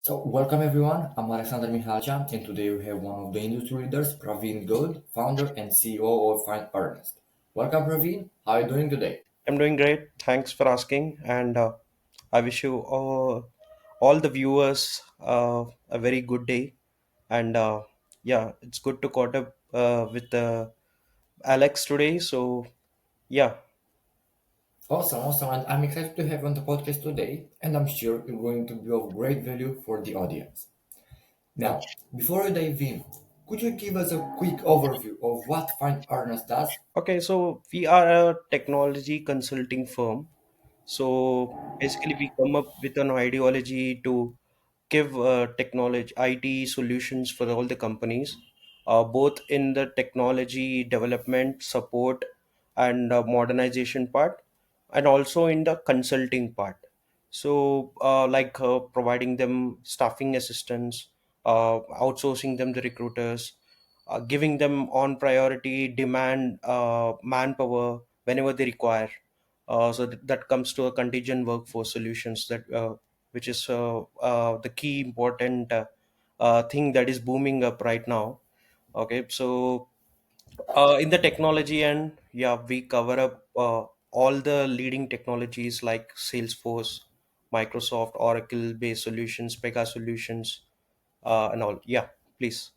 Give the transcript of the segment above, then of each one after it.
So, welcome everyone. I'm Alexander Mihalchan, and today we have one of the industry leaders, Praveen Goud, founder and CEO of FindErnest. Welcome, Praveen. How are you doing today? I'm doing great. Thanks for asking, and I wish you all the viewers a very good day. And yeah, it's good to caught up with Alex today. So yeah, Awesome, awesome. And I'm excited to have you on the podcast today, and I'm sure you're going to be of great value for the audience. thank Now, before we dive in, could you give us a quick overview of what FindErnest does? Okay, so we are a technology consulting firm. So basically, we come up with an ideology to give technology IT solutions for all the companies, both in the technology development support and modernization part, and also in the consulting part. So, like providing them staffing assistance, outsourcing them the recruiters, giving them on priority demand manpower whenever they require. That comes to a contingent workforce solutions that which is the key important thing that is booming up right now. Okay, so in the technology end, yeah, we cover up all the leading technologies like Salesforce, Microsoft, Oracle based solutions, Pega solutions, and all. Yeah, please.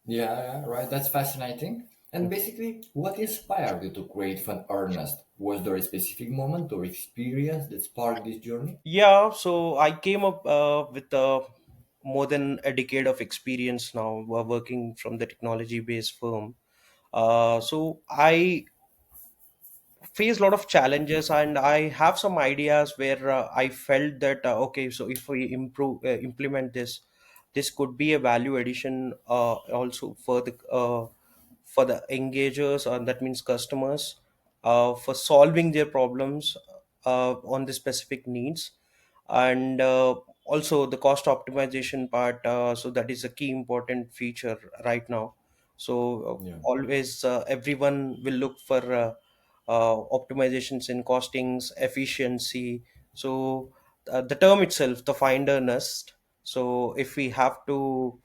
Yeah, right. That's fascinating. And basically, what inspired you to create FindErnest? Was there a specific moment or experience that sparked this journey? Yeah, so I came up with more than a decade of experience now working from the technology based firm. So I face a lot of challenges, and I have some ideas where I felt that okay, so if we implement this could be a value addition also for the engagers, and that means customers, for solving their problems on the specific needs, and also the cost optimization part. So that is a key important feature right now. So Yeah. always everyone will look for optimizations in costings, efficiency. So the term itself, the finder nest. So if we have to,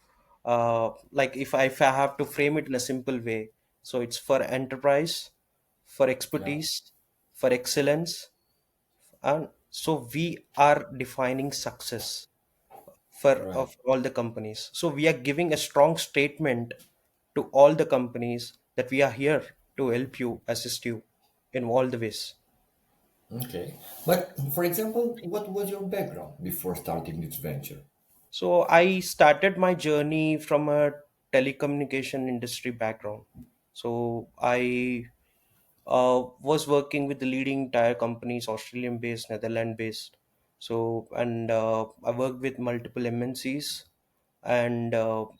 like if I have to frame it in a simple way, so it's for enterprise, for Yeah. expertise, for excellence, and so we are defining success for Right. of all the companies. So we are giving a strong statement to all the companies that we are here to help you, assist you in all the ways. Okay. But for example, what was your background before starting this venture? So I started my journey from a telecommunication industry background. So I was working with the leading tire companies, Australian based, Netherlands based. So, and I worked with multiple MNCs and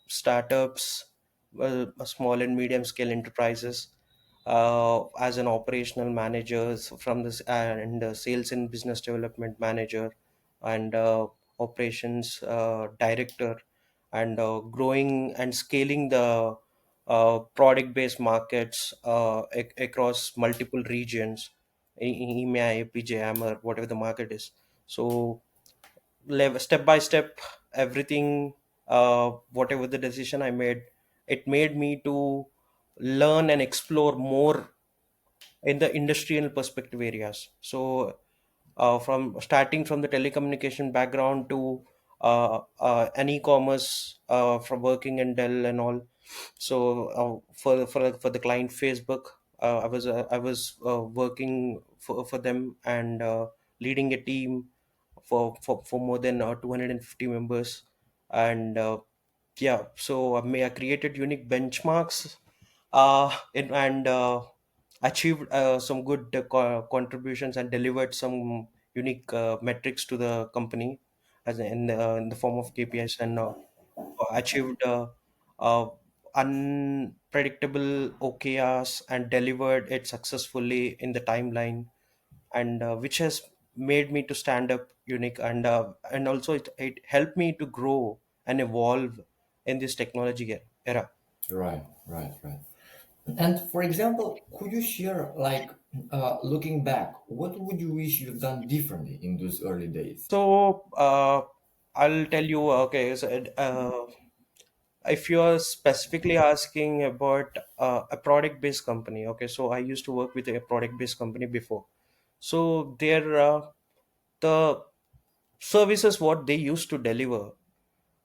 startups, well, small and medium scale enterprises, as an operational manager from this and sales and business development manager, and operations director, and growing and scaling the product based markets across multiple regions, EMEA, APJ, AMER, whatever the market is. So step by step, everything, whatever the decision I made, it made me to learn and explore more in the industrial perspective areas. So from starting from the telecommunication background to an e-commerce, from working in Dell and all. So for the client Facebook, I was working for them, and leading a team for more than 250 members, and yeah, so I created unique benchmarks, and achieved some good contributions, and delivered some unique metrics to the company as in the form of KPIs, and achieved uh, unpredictable OKRs and delivered it successfully in the timeline, and which has made me to stand up unique, and also it helped me to grow and evolve in this technology era. Right, right, right. And for example, could you share, like, looking back, what would you wish you'd done differently in those early days? So I'll tell you. Okay, so if you're specifically asking about a product-based company, okay, so I used to work with a product-based company before. So their the services what they used to deliver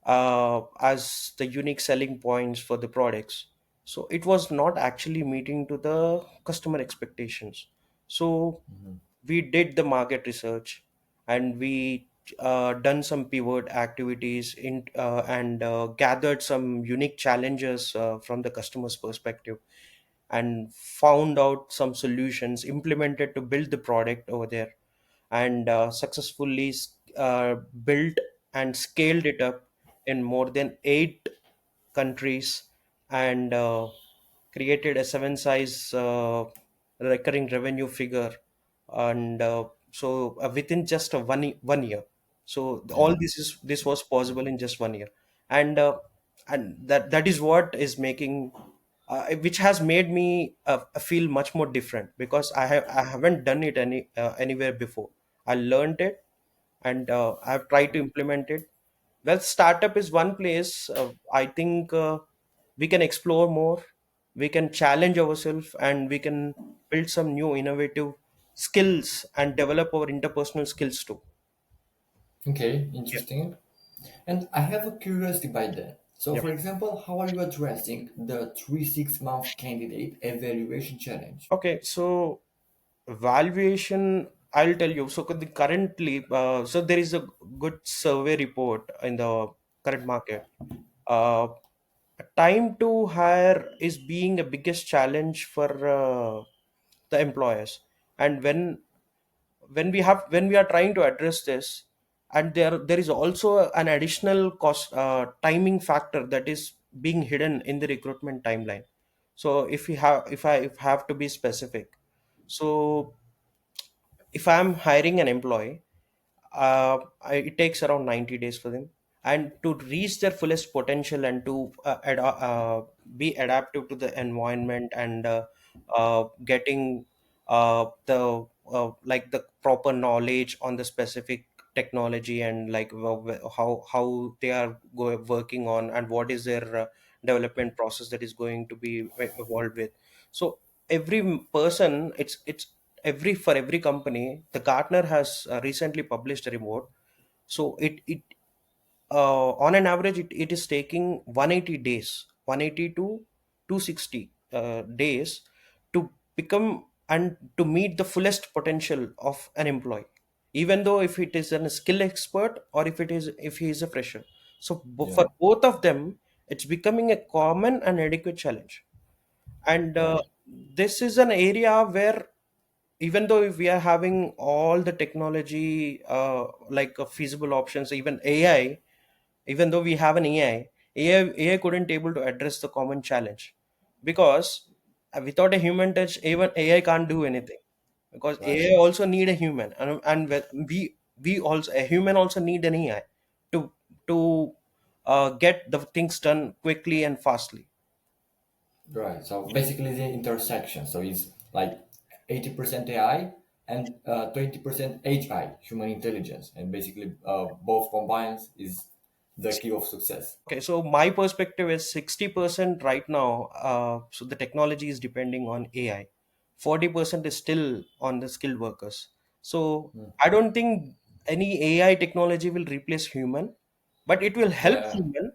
as the unique selling points for the products. So it was not actually meeting to the customer expectations. So Mhm. we did the market research, and we done some pivot activities in and gathered some unique challenges from the customer's perspective, and found out some solutions implemented to build the product over there, and successfully built and scaled it up in more than 8 countries, and created a seven size recurring revenue figure, and within just one year. So all Yeah. this was possible in just one year, and that is what is making which has made me feel much more different, because I haven't done it anywhere before. I learned it, and I've tried to implement it. Well, startup is one place I think we can explore more, we can challenge ourselves, and we can build some new innovative skills and develop our interpersonal skills too. Okay, Yeah. interesting. And I have a curiosity by that. So, Yeah. for example, how are you addressing the 3 6 month candidate evaluation challenge? Okay, so valuation, I'll tell you. So currently, so there is a good survey report in the current market. Uh, Time to hire is being a biggest challenge for the employers, and when we are trying to address this, and there is also an additional cost timing factor that is being hidden in the recruitment timeline. So if I have to be specific, so if I'm hiring an employee, it takes around 90 days for them, and to reach their fullest potential, and to be adaptive to the environment, and getting like the proper knowledge on the specific technology, and like how they are working on, and what is their development process that is going to be evolved with. So every person, it's every for every company, the Gartner has recently published a report. So it on an average, it is taking 180 days, 180 to 260 days, to become and to meet the fullest potential of an employee, even though if it is a skill expert, or if he is a fresher. So for Yeah, both of them, it's becoming a common and adequate challenge. And right. this is an area where, even though if we are having all the technology like feasible options, even AI, even though we have an AI couldn't able to address the common challenge, because without a human touch, even AI can't do anything, because Right. AI also need a human, and we also, a human also need an AI to get the things done quickly and fastly. Right. So basically, the intersection. So it's like 80% AI and 20% HI, human intelligence, and basically both combines is the key of success. Okay, so my perspective is 60% right now. So the technology is depending on AI. 40% is still on the skilled workers. So Hmm. I don't think any AI technology will replace human, but it will help Yeah. human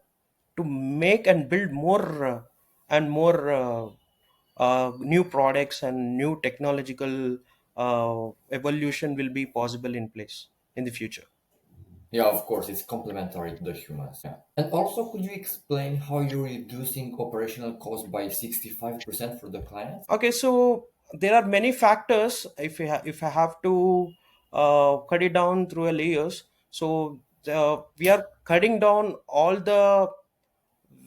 to make and build more and more new products, and new technological evolution will be possible in place in the future. Yeah, of course, it's complementary to the humans. Yeah. And also, could you explain how you're reducing operational cost by 65% for the clients? Okay, so there are many factors. If I have to cut it down through a layers, so we are cutting down all the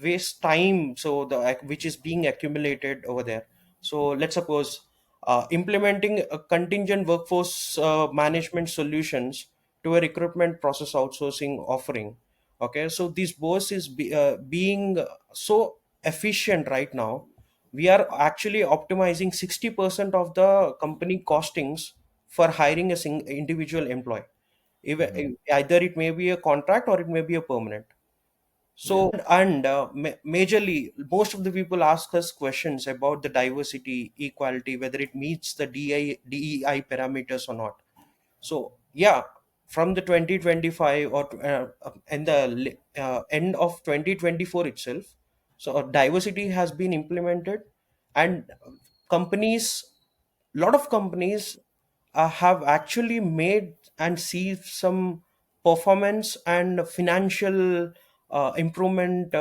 waste time, so which is being accumulated over there. So let's suppose implementing a contingent workforce management solutions to a recruitment process outsourcing offering. Okay, so this both is being so efficient right now. We are actually optimizing 60% of the company costings for hiring a individual employee. Hmm. Either it may be a contract or it may be a permanent. Yeah. So, and majorly, most of the people ask us questions about the diversity, equality, whether it meets the DEI parameters or not. So, yeah, from the 2025 or and the end of 2024 itself, so diversity has been implemented, and companies, lot of companies have actually made and see some performance and financial improvement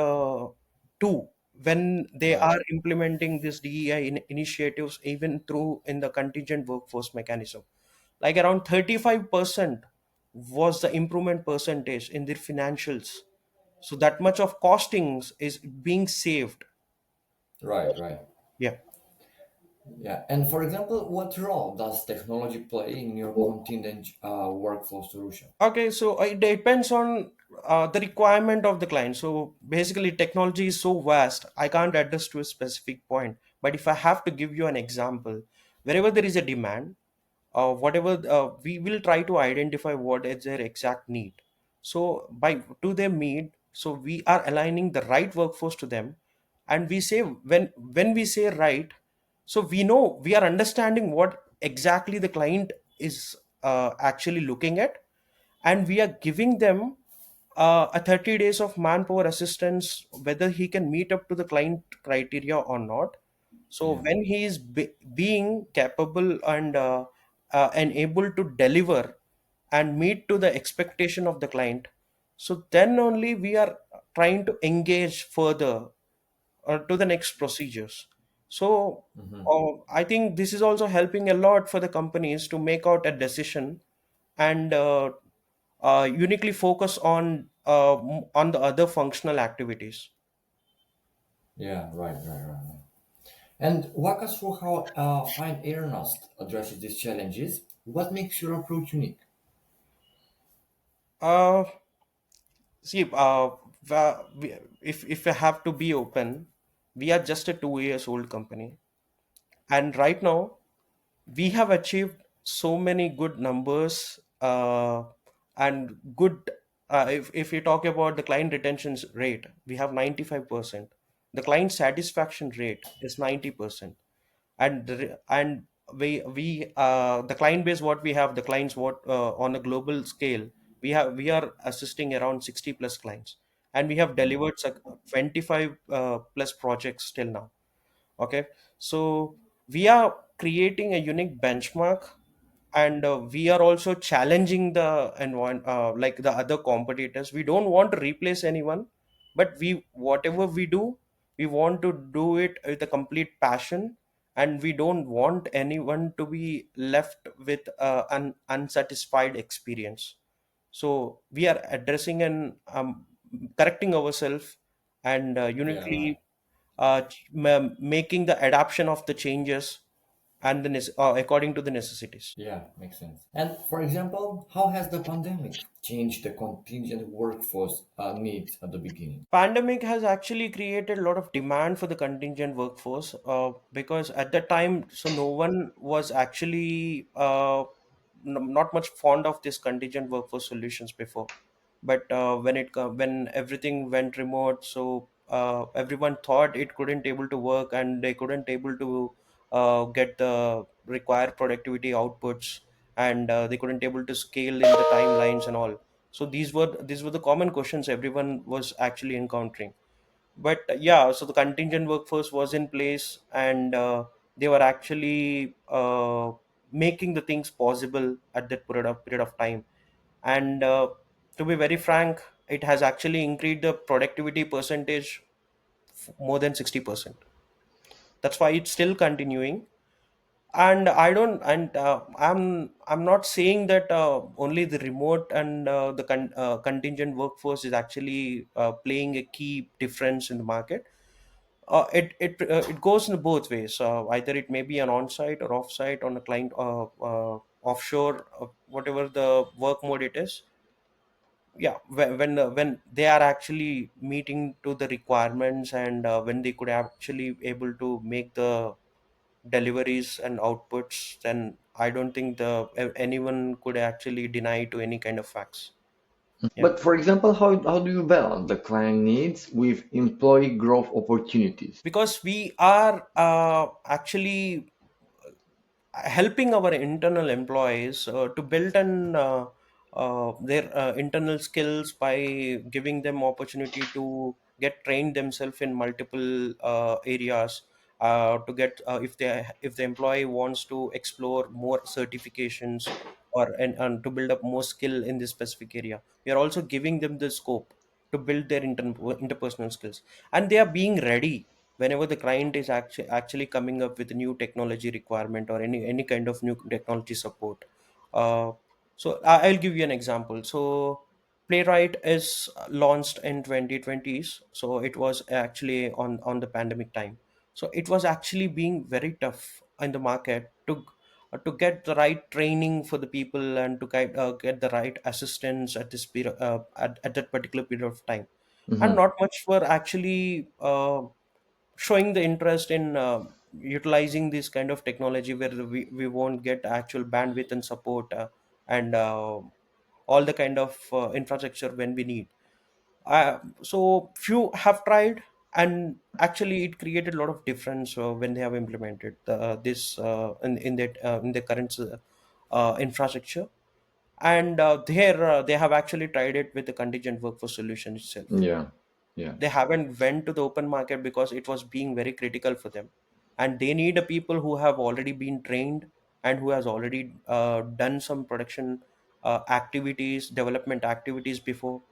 too, when they Right. are implementing this DEI initiatives, even through in the contingent workforce mechanism. Like around 35% was the improvement percentage in their financials. So that much of costings is being saved. Right. Right. Yeah. Yeah. And for example, what role does technology play in your contingent workflow solution? Okay, so it depends on the requirement of the client. So basically, technology is so vast, I can't address to a specific point. But if I have to give you an example, wherever there is a demand, whatever we will try to identify what is their exact need. So by to their need, so we are aligning the right workforce to them, and we say when we say right, so we know we are understanding what exactly the client is actually looking at, and we are giving them a 30 days of manpower assistance whether he can meet up to the client criteria or not. So Yeah. when he is being capable and able to deliver and meet to the expectation of the client, so then only we are trying to engage further to the next procedures. So I think this is also helping a lot for the companies to make out a decision and uniquely focus on the other functional activities. Yeah. Right. Right. Right. Right. And walk us through how FindErnest addresses these challenges. What makes your approach unique? Uh, See, if I have to be open, we are just a 2 years old company, and right now we have achieved so many good numbers and good. If you talk about the client retention rate, we have 95%. The client satisfaction rate is 90%, and the client base what we have, the clients what on a global scale, we are assisting around 60 plus clients, and we have delivered 25 plus projects till now. Okay, so we are creating a unique benchmark, and we are also challenging the environment, like the other competitors. We don't want to replace anyone, but we whatever we do, we want to do it with a complete passion, and we don't want anyone to be left with an unsatisfied experience. So we are addressing and correcting ourselves, and Yeah. Right. uniquely making the adaptation of the changes and according to the necessities. Yeah, makes sense. And for example, how has the pandemic changed the contingent workforce needs at the beginning? Pandemic has actually created a lot of demand for the contingent workforce, because at that time, so no one was actually not much fond of this contingent workforce solutions before. But when everything went remote, so everyone thought it couldn't able to work, and they couldn't able to get the required productivity outputs, and they couldn't able to scale in the timelines and all. So these were the common questions everyone was actually encountering. But yeah, so the contingent workforce was in place, and they were actually making the things possible at that period of time. And to be very frank, it has actually increased the productivity percentage more than 60%. That's why it's still continuing. And I don't and I'm not saying that only the remote and contingent workforce is actually playing a key difference in the market. It goes in both ways. Either it may be an on-site or off-site on a client, offshore, whatever the work mode it is. Yeah, when they are actually meeting to the requirements, and when they could actually able to make the deliveries and outputs, then I don't think anyone could actually deny to any kind of facts. Yeah, But for example, how do you balance the client needs with employee growth opportunities? because we are actually helping our internal employees to build their internal skills by giving them opportunity to get trained themselves in multiple areas, to get if the employee wants to explore more certifications, and to build up more skill in this specific area, we are also giving them the scope to build their interpersonal skills, and they are being ready whenever the client is actually coming up with a new technology requirement or any kind of new technology support. I'll give you an example. So Playwright is launched in 2020s, so it was actually on the pandemic time. So it was actually being very tough in the market to get the right training for the people and to get the right assistance at this period, at that particular period of time, and Hmm. not much were actually showing the interest in utilizing this kind of technology where we won't get actual bandwidth and support, and all the kind of infrastructure when we need. So few have tried, and actually it created a lot of difference when they have implemented this in the current infrastructure. And there they have actually tried it with the contingent workforce solution itself. Yeah, yeah, They haven't went to the open market because it was being very critical for them, and they need a people who have already been trained and who has already done some production activities, development activities before,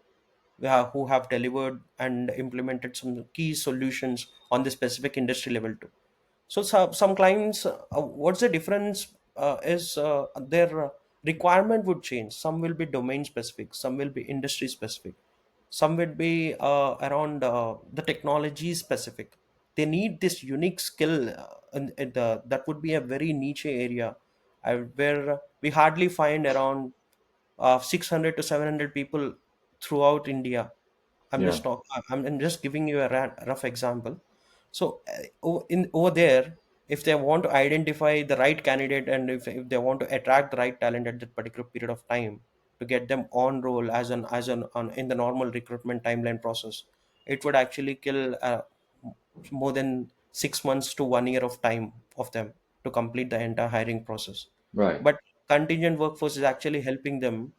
who have delivered and implemented some key solutions on the specific industry level too. So some clients, what's the difference is their requirement would change. Some will be domain specific, some will be industry specific, some will be around the technology specific. They need this unique skill, that would be a very niche area, where we hardly find around 600 to 700 people throughout India. yeah, I'm just giving you a rough example. So over there, if they want to identify the right candidate, and if they want to attract the right talent at that particular period of time to get them on roll in the normal recruitment timeline process, it would actually kill more than 6 months to 1 year of time of them to complete the entire hiring process. right. But contingent workforce is actually helping them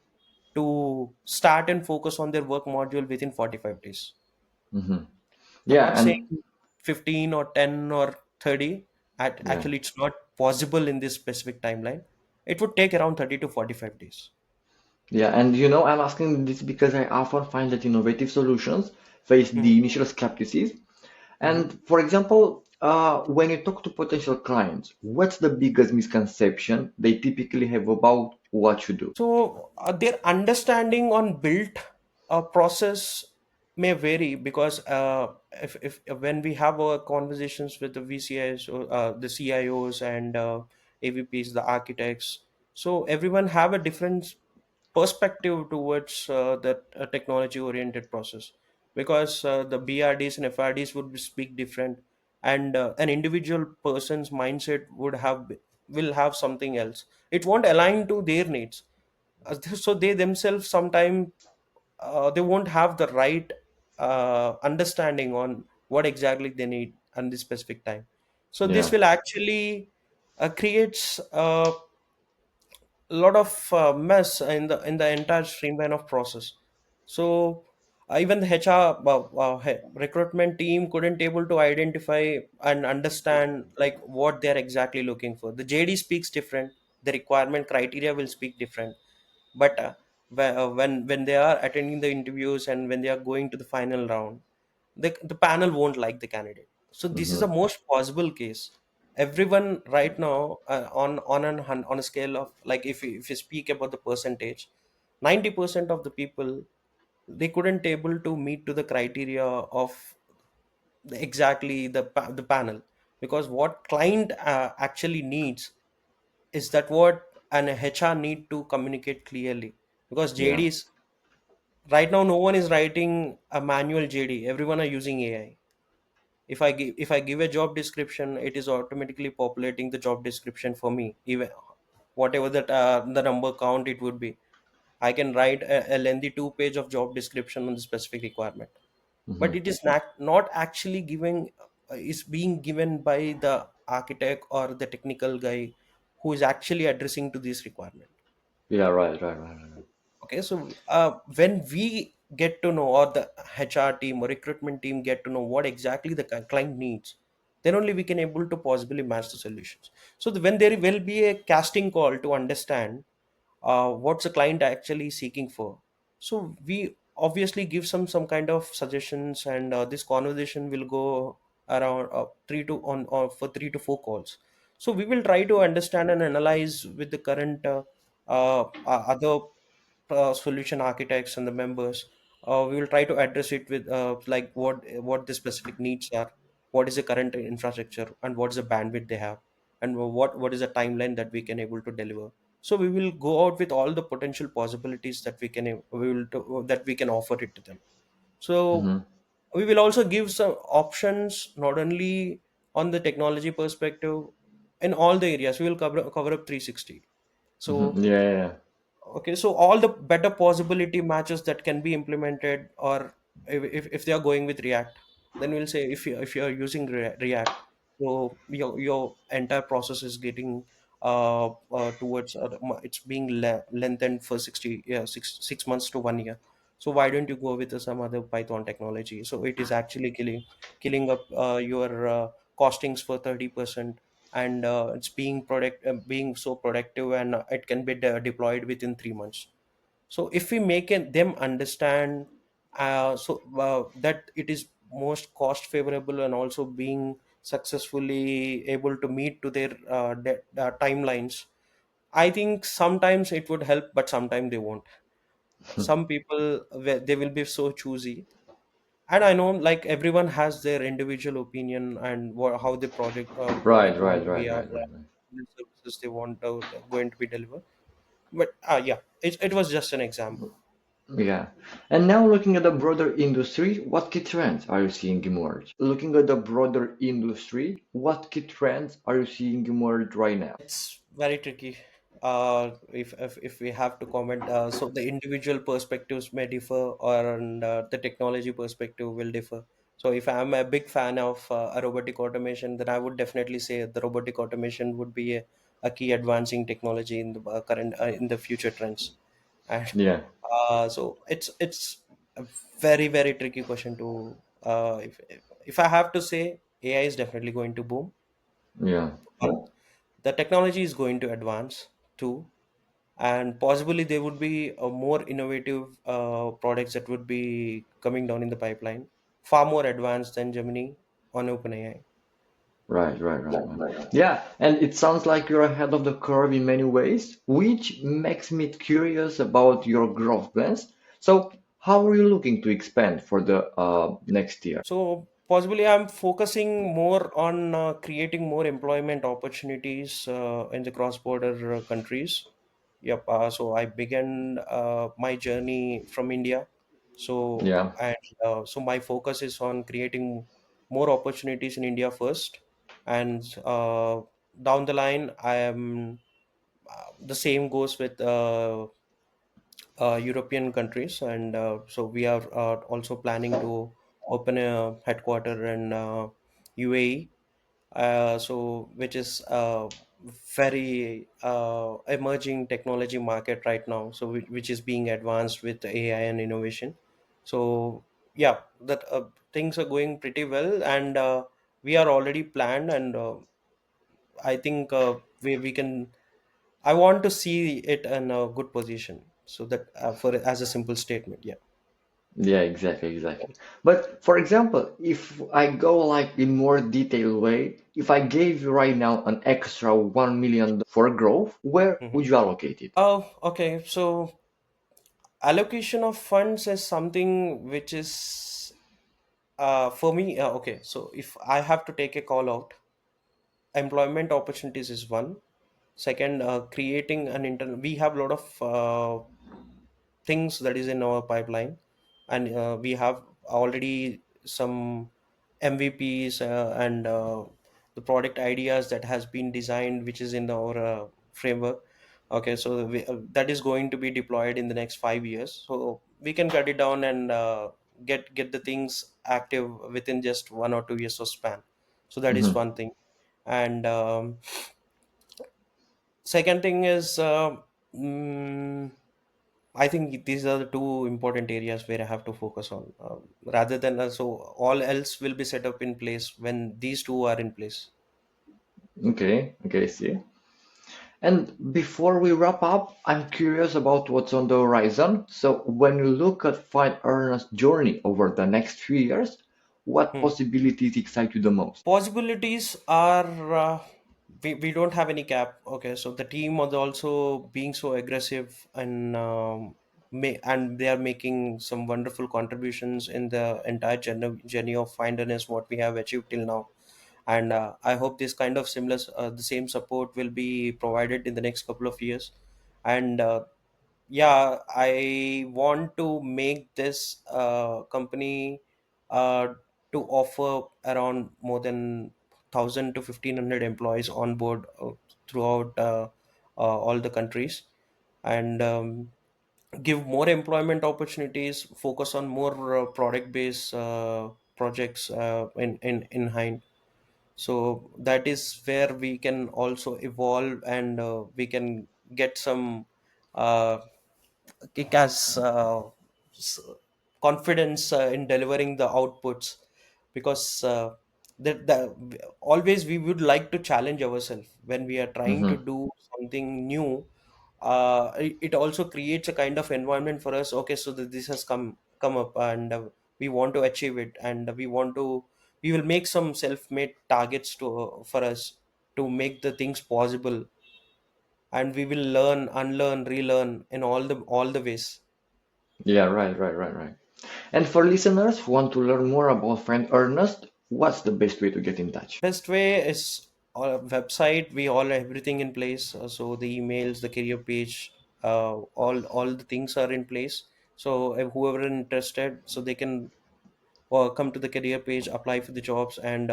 to start and focus on their work module within 45 days. Hmm. I'm Yeah, not and saying 15 or 10 or 30. yeah, Actually, it's not possible in this specific timeline. It would take around 30 to 45 days. yeah, and I'm asking this because I often find that innovative solutions face Mhm. the initial skepticism. Mhm. And for example, when you talk to potential clients, what's the biggest misconception they typically have about what you do? So their understanding on built process may vary, because if when we have our conversations with the VCIs, or the CIOs and AVPs, the architects, so everyone have a different perspective towards that technology oriented process, because the BRDs and FRDs would speak different, and an individual person's mindset will have something else. It won't align to their needs. So they themselves sometimes they won't have the right understanding on what exactly they need at this specific time. So this Yeah, will actually creates a lot of mess in the entire streamline of process. So even the HR recruitment team couldn't able to identify and understand like what they're exactly looking for. The JD speaks different, the requirement criteria will speak different, but when they are attending the interviews and when they are going to the final round, the panel won't like the candidate. So this is hmm, a most possible case. Everyone right now, on a scale of, like, if you speak about the percentage, 90% of the people, they couldn't able to meet to the criteria of exactly the panel, because what client actually needs is that what an HR need to communicate clearly, because yeah, JDs right now, no one is writing a manual JD, everyone are using AI. If I give a job description, it is automatically populating the job description for me, even whatever that the number count it would be. I can write a lengthy 2 page of job description on the specific requirement, but Hmm. it is not actually giving is being given by the architect or the technical guy who is actually addressing to this requirement. Yeah, right, right, right, right. Okay, so when we get to know, or the HR team or recruitment team get to know what exactly the client needs, then only we can able to possibly match the solutions. So when there will be a casting call to understand what's the client actually seeking for, so we obviously give some kind of suggestions, and this conversation will go around three to on or for 3 to 4 calls. So we will try to understand and analyze with the current other solution architects and the members. We will try to address it with like what the specific needs are, what is the current infrastructure, and what is the bandwidth they have, and what is the timeline that we can able to deliver. So we will go out with all the potential possibilities that that we can offer it to them. So Hmm. we will also give some options, not only on the technology perspective, in all the areas we will cover up 360. Hmm. So Yeah, yeah, yeah. okay, so all the better possibility matches that can be implemented, or if they are going with React, then we'll say if you are using React, so your entire process is getting towards it's being lengthened for 60, yeah, 6 months to 1 year. So why don't you go with some other Python technology? So it is actually killing up your costings for 30%, and it's being so productive, and it can be deployed within 3 months. So if we make them understand that it is most cost favorable, and also being successfully able to meet to their timelines, I think sometimes it would help, but sometimes they won't. Some people, they will be so choosy, and I know like everyone has their individual opinion, and how the Right, project want right, to be, right, right, right, right. the services they want going to be delivered. But yeah, it was just an example. Yeah. And now looking at the broader industry, what key trends are you seeing emerge? Looking at the broader industry, what key trends are you seeing emerge right now? It's very tricky. If we have to comment, so the individual perspectives may differ, or and, the technology perspective will differ. So if I'm a big fan of a robotic automation, then I would definitely say the robotic automation would be a key advancing technology in the current in the future trends. And Yeah, so it's a very tricky question to if I have to say, AI is definitely going to boom. yeah, The technology is going to advance too, and possibly there would be a more innovative products that would be coming down in the pipeline, far more advanced than Gemini on OpenAI. right, right, right, right. Yeah, and it sounds like you're ahead of the curve in many ways, which makes me curious about your growth plans. So, how are you looking to expand for the next year? So possibly I'm focusing more on creating more employment opportunities in the cross-border countries. Yep. So I began my journey from India. So Yeah, and so my focus is on creating more opportunities in India first, and down the line, I am the same goes with European countries, and so we are also planning to open a headquarter in UAE. So which is a very emerging technology market right now. So which is being advanced with AI and innovation. So yeah, that things are going pretty well, and we are already planned, and I think we can. I want to see it in a good position, so that for as a simple statement, yeah. yeah, exactly, exactly. But for example, if I go like in more detailed way, if I gave you right now an extra $1 million for growth, where Mhm. would you allocate it? Oh, okay. So allocation of funds is something which is for me. Okay, so if I have to take a call out, employment opportunities is one. Second, creating an internal. We have a lot of things that is in our pipeline, and we have already some MVPs and the product ideas that has been designed, which is in our framework. Okay, so that is going to be deployed in the next 5 years. So we can cut it down and get the things active within just 1 or 2 years of span. So that is Hmm. one thing. And second thing is, mm, I think these are the two important areas where I have to focus on, rather than so all else will be set up in place when these two are in place. Okay, okay, see. And before we wrap up, I'm curious about what's on the horizon. So, when you look at Find Earnest's journey over the next few years, what Hmm. possibilities excite you the most? Possibilities are, we don't have any cap. Okay, so the team was also being so aggressive, and and they are making some wonderful contributions in the entire journey of FindErnest, what we have achieved till now. And I hope this kind of similar the same support will be provided in the next couple of years. And yeah, I want to make this company uh, to offer around more than 1,000 to 1,500 employees on board throughout all the countries, and give more employment opportunities, focus on more product based projects in Hind. So that is where we can also evolve, and we can get some uh, kick-ass s- confidence in delivering the outputs, because always we would like to challenge ourselves when we are trying to Hmm. do something new. It also creates a kind of environment for us. Okay, so that this has come up, and we want to achieve it, and we will make some self-made targets to for us to make the things possible, and we will learn, unlearn, relearn in all the ways. Yeah, right, right, right, right. And for listeners who want to learn more about Friend Ernest, what's the best way to get in touch? Best way is our website. We all have everything in place. So the emails, the career page, all the things are in place. So whoever interested, so they can come to the career page, apply for the jobs, and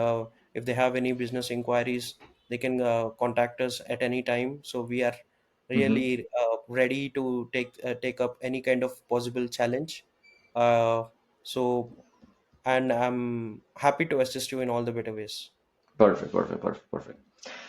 if they have any business inquiries, they can contact us at any time. So we are Hmm. really ready to take up any kind of possible challenge. Uh, so and I'm happy to assist you in all the better ways. Perfect, perfect, perfect, perfect.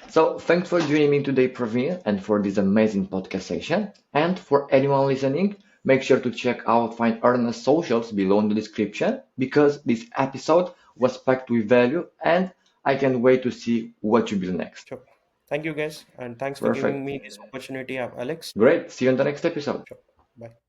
So, thanks for joining me today, Praveen, and for this amazing podcast session. And for anyone listening, make sure to check out Find Ernest socials below in the description because this episode was packed with value and I can't wait to see what you build next. Sure. Thank you, guys, and thanks for giving Perfect. me this opportunity, Alex. Great. See you in the next episode. Sure. Bye.